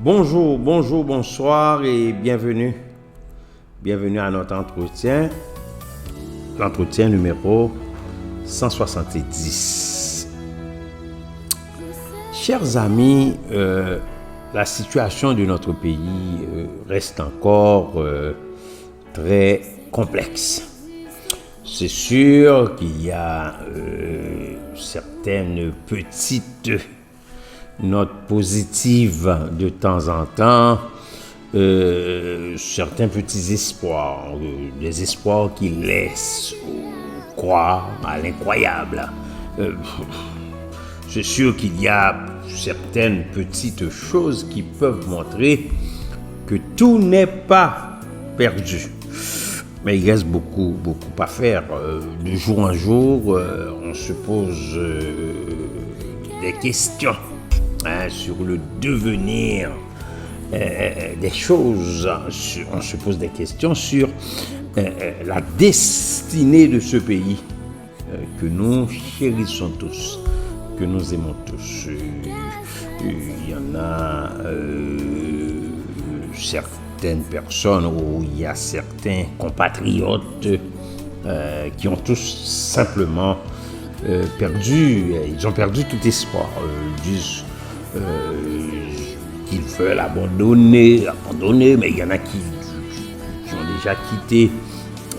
Bonjour, bonjour, bonsoir et bienvenue. Bienvenue à notre entretien. L'entretien numéro 170. Chers amis, la situation de notre pays reste encore très complexe. C'est sûr qu'il y a certaines petites notes positives de temps en temps, certains petits espoirs, des espoirs qui laissent croire à l'incroyable. C'est sûr qu'il y a certaines petites choses qui peuvent montrer que tout n'est pas perdu. Mais il reste beaucoup à faire. De jour en jour, on se pose des questions sur le devenir des choses. On se pose des questions sur la destinée de ce pays que nous chérissons tous, que nous aimons tous. Il y en a certaines personnes où il y a certains compatriotes qui ont tous simplement perdu, ils ont perdu tout espoir. Ils disent qu'ils veulent abandonner, mais il y en a qui ont déjà quitté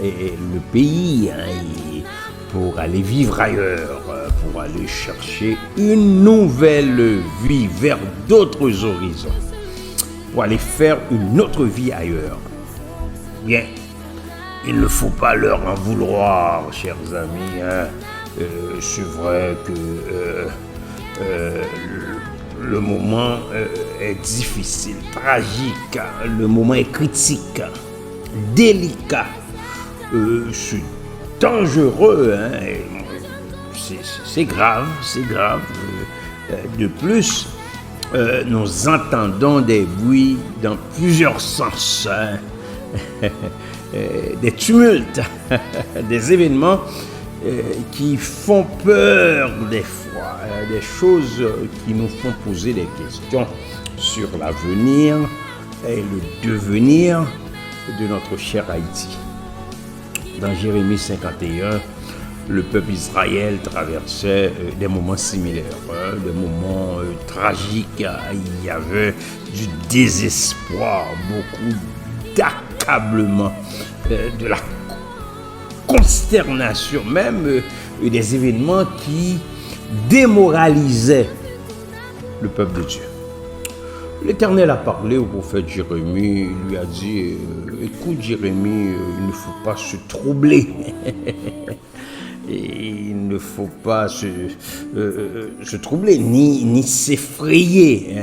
le pays pour aller vivre ailleurs, pour aller chercher une nouvelle vie vers d'autres horizons, pour aller faire une autre vie ailleurs. Bien, il ne faut pas leur en vouloir, chers amis. C'est vrai que le moment est difficile, tragique, le moment est critique, délicat, c'est dangereux, c'est grave. De plus, nous entendons des bruits dans plusieurs sens, des tumultes, des événements qui font peur des fois, des choses qui nous font poser des questions sur l'avenir et le devenir de notre cher Haïti. Dans Jérémie 51, le peuple Israël traversait des moments similaires, des moments tragiques. Il y avait du désespoir, beaucoup d'accablement, de la consternation, même des événements qui démoralisaient le peuple de Dieu. L'Éternel a parlé au prophète Jérémie, il lui a dit écoute Jérémie, il ne faut pas se troubler. Et il ne faut pas se troubler, ni s'effrayer.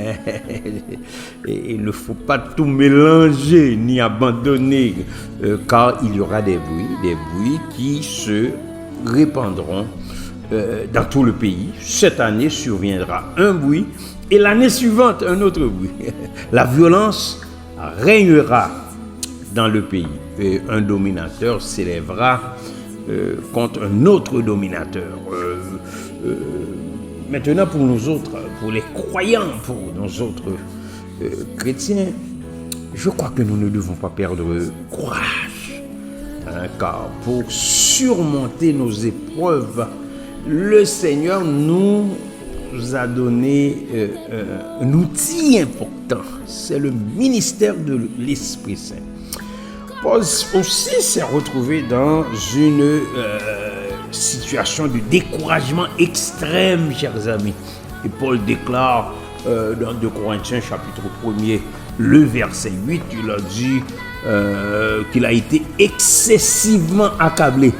Et il ne faut pas tout mélanger, ni abandonner, car il y aura des bruits qui se répandront dans tout le pays. Cette année surviendra un bruit, et l'année suivante, un autre bruit. La violence régnera dans le pays, et un dominateur s'élèvera contre un autre dominateur. Maintenant, pour nous autres, pour les croyants, pour nous autres chrétiens, je crois que nous ne devons pas perdre courage, car pour surmonter nos épreuves, le Seigneur nous a donné un outil important, c'est le ministère de l'Esprit Saint. Paul aussi s'est retrouvé dans une situation de découragement extrême, chers amis. Et Paul déclare dans 2 Corinthiens chapitre 1er, le verset 8, il a dit qu'il a été excessivement accablé,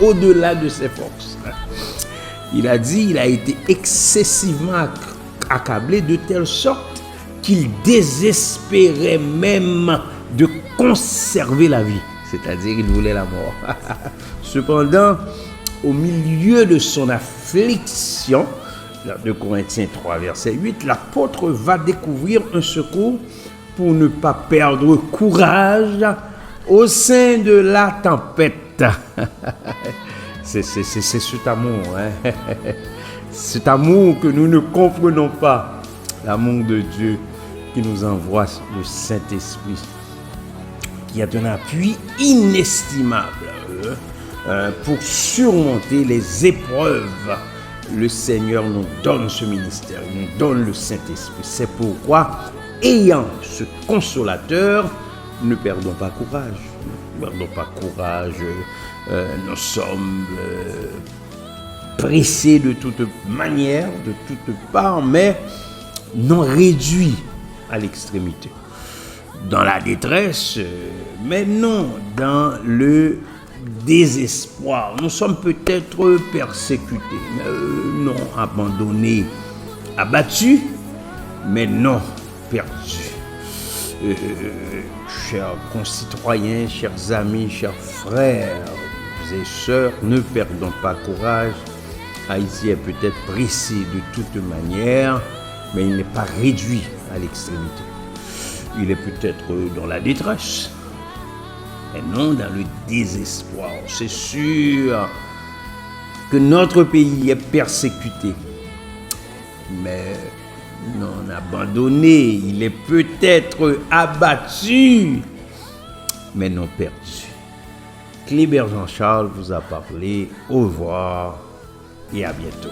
au-delà de ses forces. Il a dit qu'il a été excessivement accablé de telle sorte qu'il désespérait même de conserver la vie, c'est-à-dire il voulait la mort. Cependant, au milieu de son affliction, dans 2 Corinthiens 3, verset 8, l'apôtre va découvrir un secours pour ne pas perdre courage au sein de la tempête. C'est cet amour, cet amour que nous ne comprenons pas, l'amour de Dieu qui nous envoie le Saint-Esprit, qui est un appui inestimable pour surmonter les épreuves. Le Seigneur nous donne ce ministère, il nous donne le Saint-Esprit. C'est pourquoi, ayant ce consolateur, ne perdons pas courage. Ne perdons pas courage. Nous sommes pressés de toute manière, de toutes parts, mais non réduits à l'extrémité. Dans la détresse, mais non dans le désespoir. Nous sommes peut-être persécutés, non abandonnés, abattus, mais non perdus. Chers concitoyens, chers amis, chers frères et sœurs, ne perdons pas courage. Haïti est peut-être pressé de toute manière, mais il n'est pas réduit à l'extrémité. Il est peut-être dans la détresse, mais non dans le désespoir. C'est sûr que notre pays est persécuté, mais non abandonné. Il est peut-être abattu, mais non perdu. Clébert Jean-Charles vous a parlé. Au revoir et à bientôt.